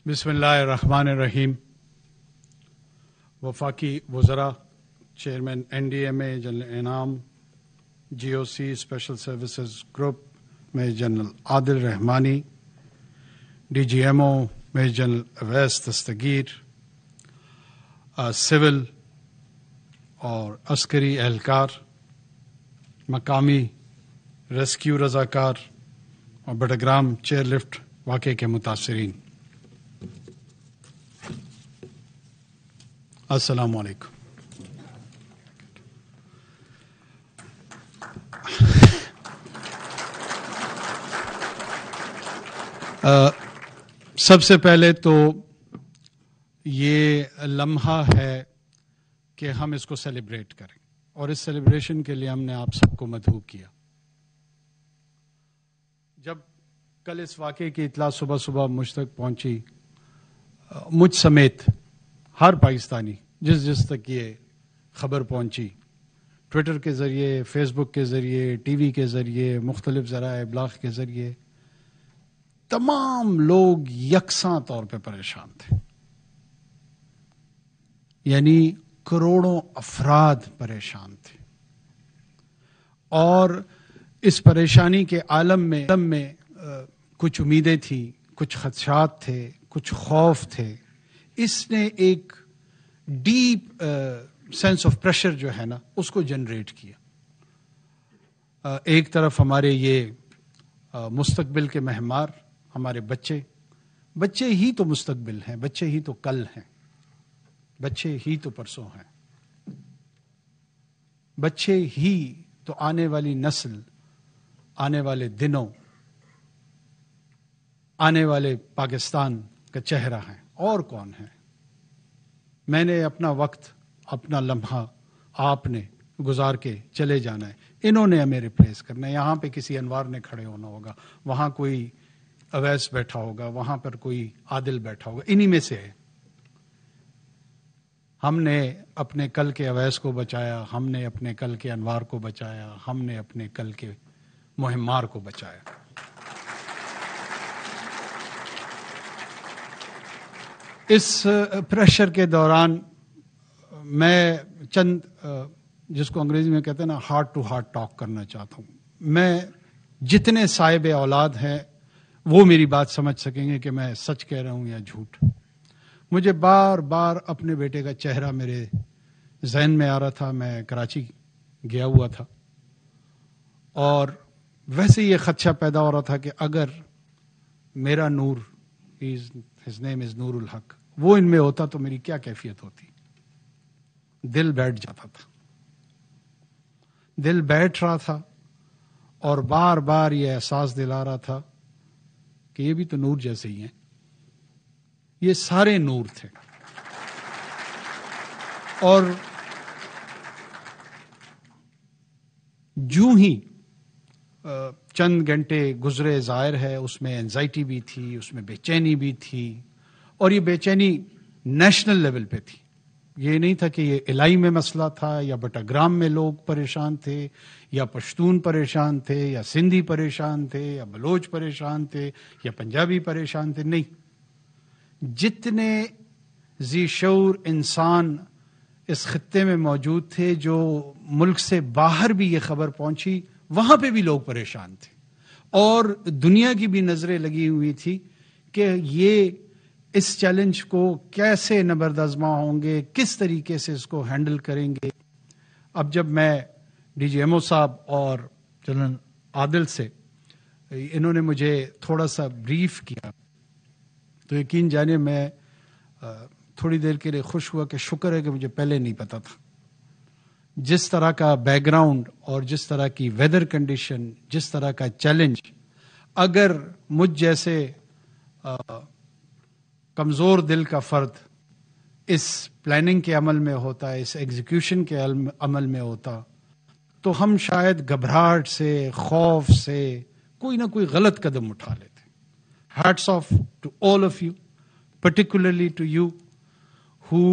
بسم اللہ الرحمن الرحیم. وفاقی وزراء، چیئرمین NDMA جنرل انعام، GOC اسپیشل سروسز گروپ میں جنرل عادل رحمانی، DGMO میں جنرل اویس دستگیر، سول اور عسکری اہلکار، مقامی ریسکیو رضاکار اور بٹگرام چیئر لفٹ واقعے کے متاثرین، السلام علیکم. سب سے پہلے تو یہ لمحہ ہے کہ ہم اس کو سیلیبریٹ کریں، اور اس سیلیبریشن کے لیے ہم نے آپ سب کو مدعو کیا. جب کل اس واقعے کی اطلاع صبح صبح مجھ تک پہنچی، مجھ سمیت ہر پاکستانی جس تک یہ خبر پہنچی، ٹویٹر کے ذریعے، فیس بک کے ذریعے، ٹی وی کے ذریعے، مختلف ذرائع ابلاغ کے ذریعے، تمام لوگ یکساں طور پہ پریشان تھے. یعنی کروڑوں افراد پریشان تھے، اور اس پریشانی کے عالم میں کچھ امیدیں تھیں، کچھ خدشات تھے، کچھ خوف تھے. اس نے ایک ڈیپ سینس آف پریشر جو ہے نا اس کو جنریٹ کیا. ایک طرف ہمارے یہ مستقبل کے مہمار، ہمارے بچے ہی تو مستقبل ہیں، بچے ہی تو کل ہیں، بچے ہی تو پرسوں ہیں، بچے ہی تو آنے والی نسل، آنے والے دنوں، آنے والے پاکستان کا چہرہ ہیں. اور کون ہے؟ میں نے اپنا وقت، اپنا لمحہ آپ نے گزار کے چلے جانا ہے. انہوں نے ہمیں ریپلیس کرنا ہے. یہاں پہ کسی انوار نے کھڑے ہونا ہوگا، وہاں کوئی اویس بیٹھا ہوگا، وہاں پر کوئی عادل بیٹھا ہوگا. انہی میں سے ہے. ہم نے اپنے کل کے اویس کو بچایا، ہم نے اپنے کل کے انوار کو بچایا، ہم نے اپنے کل کے مہمار کو بچایا. اس پریشر کے دوران میں چند جس کو انگریزی میں کہتے ہیں نا ہارٹ ٹو ہارٹ ٹاک کرنا چاہتا ہوں. میں جتنے صاحب اولاد ہیں وہ میری بات سمجھ سکیں گے کہ میں سچ کہہ رہا ہوں یا جھوٹ. مجھے بار بار اپنے بیٹے کا چہرہ میرے ذہن میں آ رہا تھا. میں کراچی گیا ہوا تھا، اور ویسے یہ خدشہ پیدا ہو رہا تھا کہ اگر میرا نور، ہز نیم از نور الحق، وہ ان میں ہوتا تو میری کیا کیفیت ہوتی. دل بیٹھ جاتا تھا، دل بیٹھ رہا تھا، اور بار بار یہ احساس دلا رہا تھا کہ یہ بھی تو نور جیسے ہی ہیں. یہ سارے نور تھے. اور جو ہی چند گھنٹے گزرے، ظاہر ہے اس میں اینزائٹی بھی تھی، اس میں بے چینی بھی تھی، اور یہ بے چینی نیشنل لیول پہ تھی. یہ نہیں تھا کہ یہ الائی میں مسئلہ تھا، یا بٹاگرام میں لوگ پریشان تھے، یا پشتون پریشان تھے، یا سندھی پریشان تھے، یا بلوچ پریشان تھے، یا پنجابی پریشان تھے. نہیں، جتنے ذی شعور انسان اس خطے میں موجود تھے، جو ملک سے باہر بھی یہ خبر پہنچی، وہاں پہ بھی لوگ پریشان تھے. اور دنیا کی بھی نظریں لگی ہوئی تھی کہ یہ اس چیلنج کو کیسے نبردآزما ہوں گے، کس طریقے سے اس کو ہینڈل کریں گے. اب جب میں DGMO صاحب اور جنرل عادل سے، انہوں نے مجھے تھوڑا سا بریف کیا، تو یقین جانے میں تھوڑی دیر کے لیے خوش ہوا کہ شکر ہے کہ مجھے پہلے نہیں پتا تھا. جس طرح کا بیک گراؤنڈ اور جس طرح کی ویدر کنڈیشن، جس طرح کا چیلنج، اگر مجھ جیسے کمزور دل کا فرد اس پلاننگ کے عمل میں ہوتا، اس ایگزیکیوشن کے عمل میں ہوتا، تو ہم شاید گھبراہٹ سے، خوف سے کوئی نہ کوئی غلط قدم اٹھا لیتے. Hats off to all of you, particularly to you who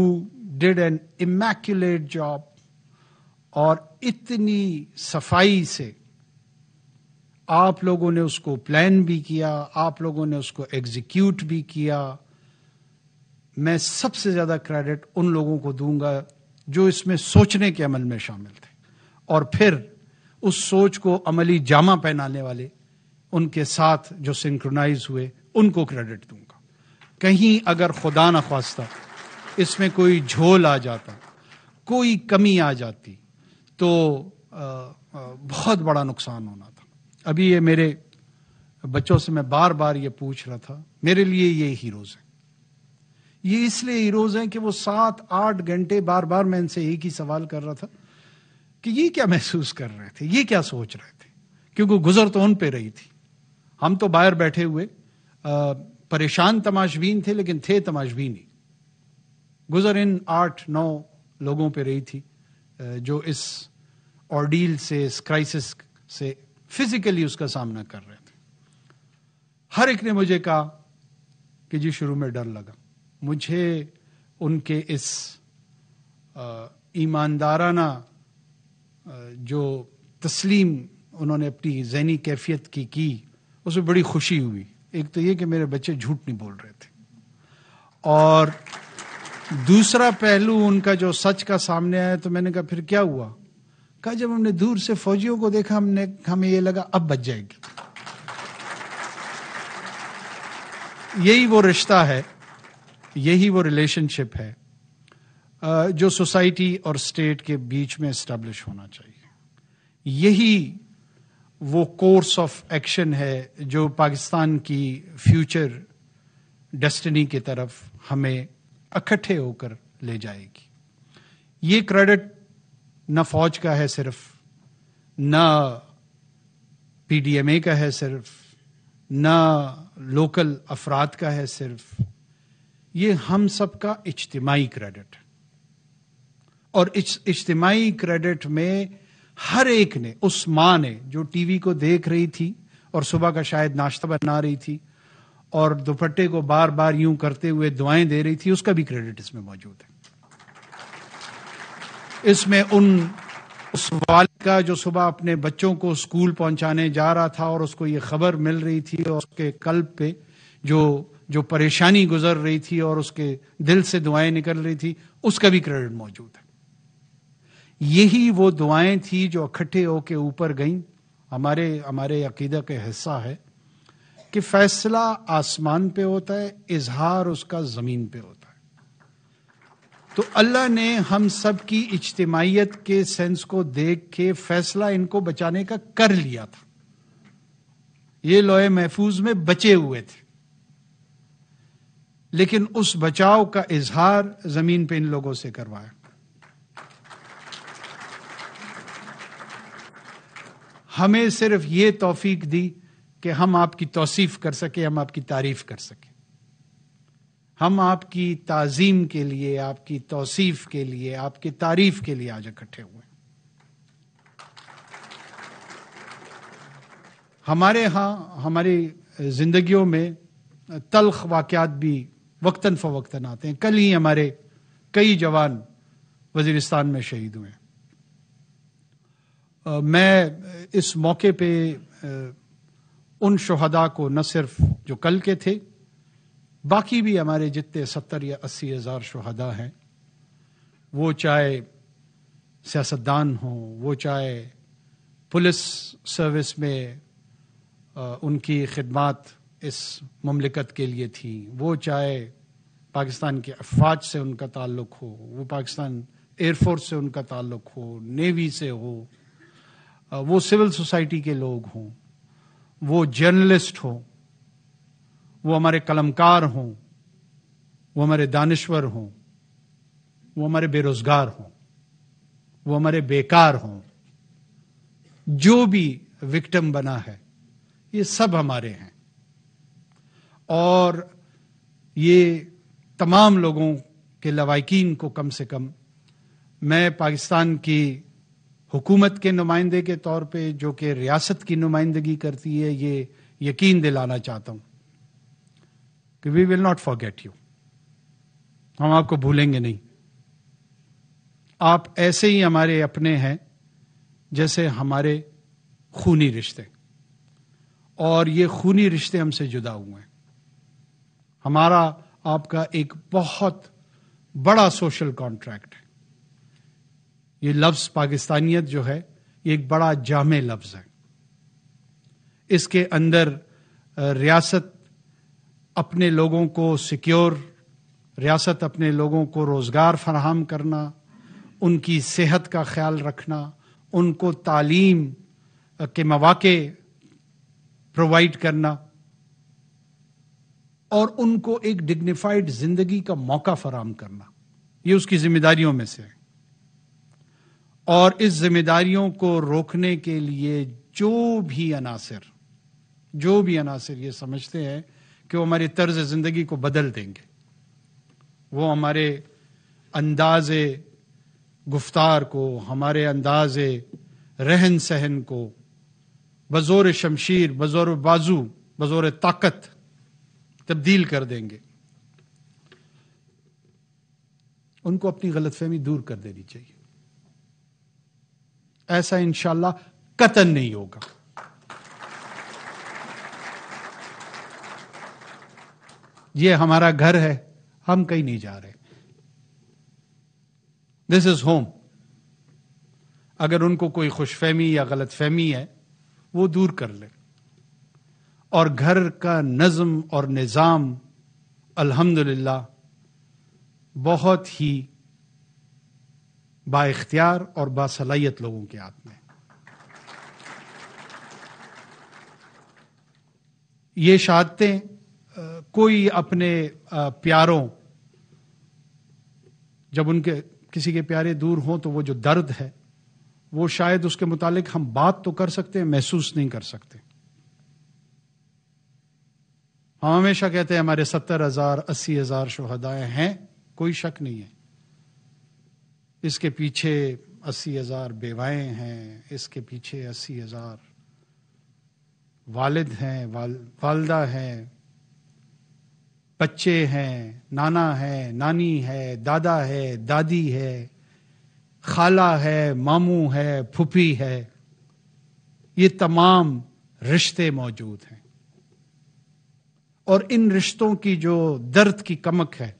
did an immaculate job. اور اتنی صفائی سے آپ لوگوں نے اس کو پلان بھی کیا، آپ لوگوں نے اس کو ایگزیکیوٹ بھی کیا. میں سب سے زیادہ کریڈٹ ان لوگوں کو دوں گا جو اس میں سوچنے کے عمل میں شامل تھے اور پھر اس سوچ کو عملی جامہ پہنانے والے ان کے ساتھ جو سنکرونائز ہوئے ان کو کریڈٹ دوں گا. کہیں اگر خدا نخواستہ اس میں کوئی جھول آ جاتا, کوئی کمی آ جاتی تو بہت بڑا نقصان ہونا تھا. ابھی یہ میرے بچوں سے میں بار بار یہ پوچھ رہا تھا, میرے لیے یہ ہیروز ہیں. یہ اس لیے ہیروز ہیں کہ وہ 7-8 گھنٹے بار بار میں ان سے ایک ہی سوال کر رہا تھا کہ یہ کیا محسوس کر رہے تھے, یہ کیا سوچ رہے تھے, کیونکہ گزر تو ان پہ رہی تھی. ہم تو باہر بیٹھے ہوئے پریشان تماشبین تھے, لیکن تھے تماشبین ہی. گزر ان 8-9 لوگوں پہ رہی تھی جو اس آرڈیل سے, اس کرائسس سے فزیکلی اس کا سامنا کر رہے تھے. ہر ایک نے مجھے کہا کہ جی شروع میں ڈر لگا. مجھے ان کے اس ایماندارانہ جو تسلیم انہوں نے اپنی ذہنی کیفیت کی اس میں بڑی خوشی ہوئی. ایک تو یہ کہ میرے بچے جھوٹ نہیں بول رہے تھے, اور دوسرا پہلو ان کا جو سچ کا سامنے آیا تو میں نے کہا پھر کیا ہوا. کہا جب ہم نے دور سے فوجیوں کو دیکھا ہمیں یہ لگا اب بچ جائے گی. یہی وہ رشتہ ہے, یہی وہ ریلیشن شپ ہے جو سوسائٹی اور اسٹیٹ کے بیچ میں اسٹیبلش ہونا چاہیے. یہی وہ کورس آف ایکشن ہے جو پاکستان کی فیوچر ڈیسٹنی کی طرف ہمیں اکٹھے ہو کر لے جائے گی. یہ کریڈٹ نہ فوج کا ہے صرف, نہ پی ڈی ایم اے کا ہے صرف, نہ لوکل افراد کا ہے صرف, یہ ہم سب کا اجتماعی کریڈٹ ہے. اور اجتماعی کریڈٹ میں ہر ایک نے, اس ماں نے جو ٹی وی کو دیکھ رہی تھی اور صبح کا شاید ناشتہ بنا رہی تھی اور دوپٹے کو بار بار یوں کرتے ہوئے دعائیں دے رہی تھی, اس کا بھی کریڈٹ اس میں موجود ہے. اس میں اس والد کا جو صبح اپنے بچوں کو اسکول پہنچانے جا رہا تھا اور اس کو یہ خبر مل رہی تھی اور اس کے قلب پہ جو پریشانی گزر رہی تھی اور اس کے دل سے دعائیں نکل رہی تھی, اس کا بھی کریڈٹ موجود ہے. یہی وہ دعائیں تھی جو اکٹھے ہو کے اوپر گئیں. ہمارے عقیدہ کا حصہ ہے کہ فیصلہ آسمان پہ ہوتا ہے, اظہار اس کا زمین پہ ہوتا ہے. تو اللہ نے ہم سب کی اجتماعیت کے سینس کو دیکھ کے فیصلہ ان کو بچانے کا کر لیا تھا. یہ لوح محفوظ میں بچے ہوئے تھے, لیکن اس بچاؤ کا اظہار زمین پہ ان لوگوں سے کروایا. ہمیں صرف یہ توفیق دی کہ ہم آپ کی توصیف کر سکیں, ہم آپ کی تعریف کر سکیں. ہم آپ کی تعظیم کے لیے, آپ کی توصیف کے لیے, آپ کی تعریف کے لیے آج اکٹھے ہوئے. ہمارے ہاں ہماری زندگیوں میں تلخ واقعات بھی وقتاً فوقتاً آتے ہیں. کل ہی ہمارے کئی جوان وزیرستان میں شہید ہوئے. میں اس موقع پہ ان شہداء کو نہ صرف جو کل کے تھے, باقی بھی ہمارے جتنے 70 یا 80 ہزار شہداء ہیں, وہ چاہے سیاستدان ہوں, وہ چاہے پولیس سروس میں ان کی خدمات اس مملکت کے لیے تھی, وہ چاہے پاکستان کے افواج سے ان کا تعلق ہو, وہ پاکستان ایئر فورس سے ان کا تعلق ہو, نیوی سے ہو, وہ سول سوسائٹی کے لوگ ہوں, وہ جرنلسٹ ہوں, وہ ہمارے قلمکار ہوں, وہ ہمارے دانشور ہوں, وہ ہمارے بے روزگار ہوں, وہ ہمارے بیکار ہوں, جو بھی وکٹم بنا ہے یہ سب ہمارے ہیں. اور یہ تمام لوگوں کے لواحقین کو کم سے کم میں پاکستان کی حکومت کے نمائندے کے طور پہ, جو کہ ریاست کی نمائندگی کرتی ہے, یہ یقین دلانا چاہتا ہوں کہ وی ول ناٹ فارگیٹ یو. ہم آپ کو بھولیں گے نہیں. آپ ایسے ہی ہمارے اپنے ہیں جیسے ہمارے خونی رشتے, اور یہ خونی رشتے ہم سے جدا ہوئے ہیں. ہمارا آپ کا ایک بہت بڑا سوشل کانٹریکٹ ہے. یہ لفظ پاکستانیت جو ہے یہ ایک بڑا جامع لفظ ہے. اس کے اندر ریاست اپنے لوگوں کو سیکیور، ریاست اپنے لوگوں کو روزگار فراہم کرنا، ان کی صحت کا خیال رکھنا، ان کو تعلیم کے مواقع پرووائڈ کرنا اور ان کو ایک ڈگنیفائڈ زندگی کا موقع فراہم کرنا، یہ اس کی ذمہ داریوں میں سے ہے. اور اس ذمہ داریوں کو روکنے کے لیے جو بھی عناصر یہ سمجھتے ہیں کہ وہ ہماری طرز زندگی کو بدل دیں گے، وہ ہمارے انداز گفتار کو، ہمارے انداز رہن سہن کو بزور شمشیر، بزور بازو، بزور طاقت تبدیل کر دیں گے، ان کو اپنی غلط فہمی دور کر دینی چاہیے. ایسا انشاءاللہ قطعاً نہیں ہوگا. یہ ہمارا گھر ہے، ہم کہیں نہیں جا رہے. دس از ہوم. اگر ان کو کوئی خوش فہمی یا غلط فہمی ہے وہ دور کر لے. اور گھر کا نظم اور نظام الحمدللہ بہت ہی با اختیار اور باصلاحیت لوگوں کے ہاتھ میں. یہ شہادتیں کوئی اپنے پیاروں، جب ان کے کسی کے پیارے دور ہوں تو وہ جو درد ہے وہ شاید اس کے متعلق ہم بات تو کر سکتے ہیں، محسوس نہیں کر سکتے. ہم ہمیشہ کہتے ہیں ہمارے 70,000 80,000 شہدائے ہیں، کوئی شک نہیں ہے. اس کے پیچھے 80,000 بیوائیں ہیں، اس کے پیچھے 80,000 والد ہیں، والدہ ہیں، بچے ہیں، نانا ہے، نانی ہے، دادا ہے، دادی ہے، خالہ ہے، ماموں ہے، پھوپھی ہے. یہ تمام رشتے موجود ہیں اور ان رشتوں کی جو درد کی کمک ہے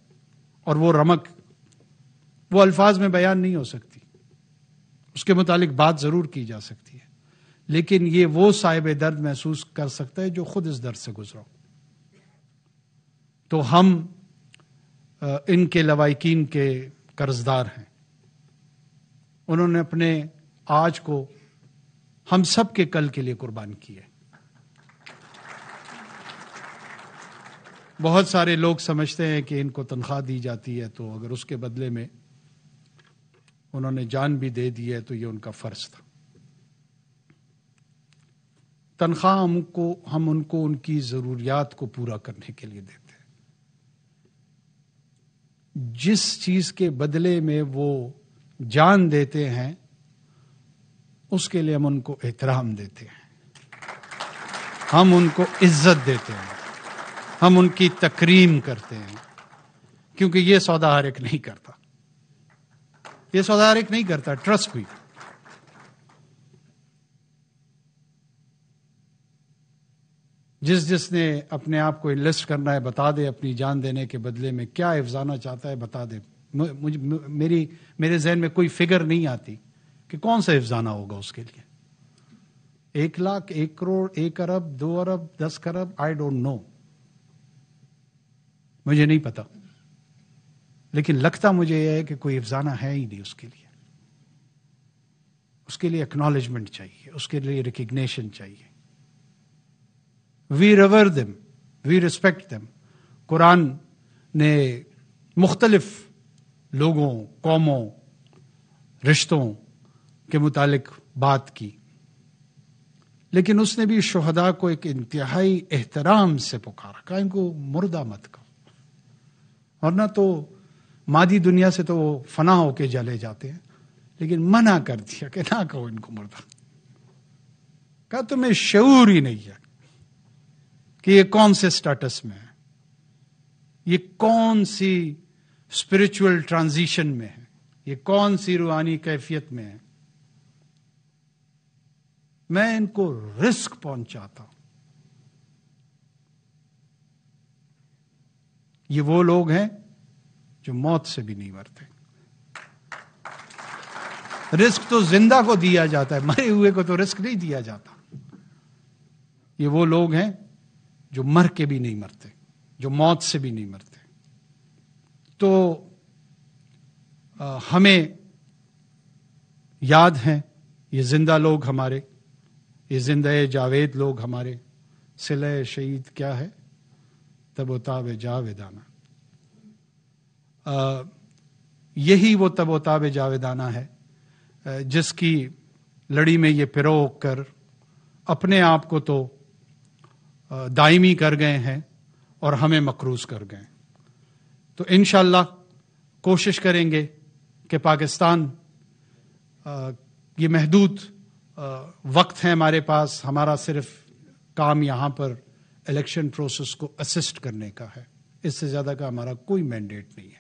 اور وہ رمق، وہ الفاظ میں بیان نہیں ہو سکتی. اس کے متعلق بات ضرور کی جا سکتی ہے، لیکن یہ وہ صاحب درد محسوس کر سکتا ہے جو خود اس درد سے گزرا. تو ہم ان کے لواحقین کے قرضدار ہیں. انہوں نے اپنے آج کو ہم سب کے کل کے لیے قربان کیے. بہت سارے لوگ سمجھتے ہیں کہ ان کو تنخواہ دی جاتی ہے تو اگر اس کے بدلے میں انہوں نے جان بھی دے دی ہے تو یہ ان کا فرض تھا. تنخواہ ہم ان کو ان کی ضروریات کو پورا کرنے کے لیے دیتے ہیں. جس چیز کے بدلے میں وہ جان دیتے ہیں اس کے لیے ہم ان کو احترام دیتے ہیں، ہم ان کو عزت دیتے ہیں، ہم ان کی تکریم کرتے ہیں. کیونکہ یہ سودا ہر ایک نہیں کرتا، یہ سودا ہر ایک نہیں کرتا. ٹرسٹ بھی. جس نے اپنے آپ کو انویسٹ کرنا ہے بتا دے، اپنی جان دینے کے بدلے میں کیا افزانا چاہتا ہے بتا دے. میرے ذہن میں کوئی فگر نہیں آتی کہ کون سا افزانہ ہوگا اس کے لیے. 1,00,000، 1 کروڑ، 1 ارب، 2 ارب، 10 کروڑ، آئی ڈونٹ نو، مجھے نہیں پتا. لیکن لگتا مجھے یہ ہے کہ کوئی افزانہ ہے ہی نہیں اس کے لیے. اس کے لیے اکنالجمنٹ چاہیے، اس کے لیے ریکگنیشن چاہیے. وی ریور دم، وی ریسپیکٹ دم. قرآن نے مختلف لوگوں، قوموں، رشتوں کے متعلق بات کی، لیکن اس نے بھی شہداء کو ایک انتہائی احترام سے پکارا، کہا ان کو مردہ مت کہو، ورنہ تو مادی دنیا سے تو وہ فنا ہو کے جلے جاتے ہیں. لیکن منع کر دیا کہ نہ کہو ان کو مردہ. کہا تمہیں شعور ہی نہیں ہے کہ یہ کون سے سٹیٹس میں ہے، یہ کون سی اسپرچول ٹرانزیشن میں ہے، یہ کون سی روحانی کیفیت میں ہے. میں ان کو رزق پہنچاتا ہوں. یہ وہ لوگ ہیں جو موت سے بھی نہیں مرتے. رزق تو زندہ کو دیا جاتا ہے، مرے ہوئے کو تو رزق نہیں دیا جاتا. یہ وہ لوگ ہیں جو مر کے بھی نہیں مرتے، جو موت سے بھی نہیں مرتے. تو ہمیں یاد ہیں یہ زندہ لوگ ہمارے، یہ زندہ جاوید لوگ ہمارے. صلہ شہید کیا ہے؟ تب و تاب جاویدانہ. یہی وہ تب و تاب جاویدانہ ہے جس کی لڑی میں یہ پرو کر اپنے آپ کو تو دائمی کر گئے ہیں اور ہمیں مقروض کر گئے. تو انشاءاللہ کوشش کریں گے کہ پاکستان، یہ محدود وقت ہے ہمارے پاس، ہمارا صرف کام یہاں پر الیکشن پروسیس کو اسسٹ کرنے کا ہے، اس سے زیادہ کا ہمارا کوئی مینڈیٹ نہیں ہے.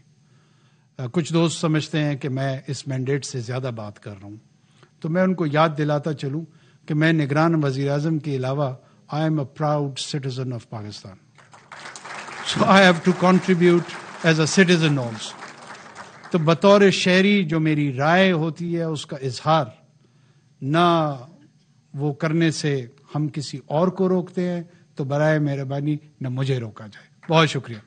کچھ دوست سمجھتے ہیں کہ میں اس مینڈیٹ سے زیادہ بات کر رہا ہوں، تو میں ان کو یاد دلاتا چلوں کہ میں نگران وزیر اعظم کے علاوہ I am a proud citizen of Pakistan. So I have to contribute as a citizen also. تو بطور شہری جو میری رائے ہوتی ہے اس کا اظہار نہ وہ کرنے سے ہم کسی اور کو روکتے ہیں، تو برائے مہربانی نہ مجھے روکا جائے. بہت شکریہ.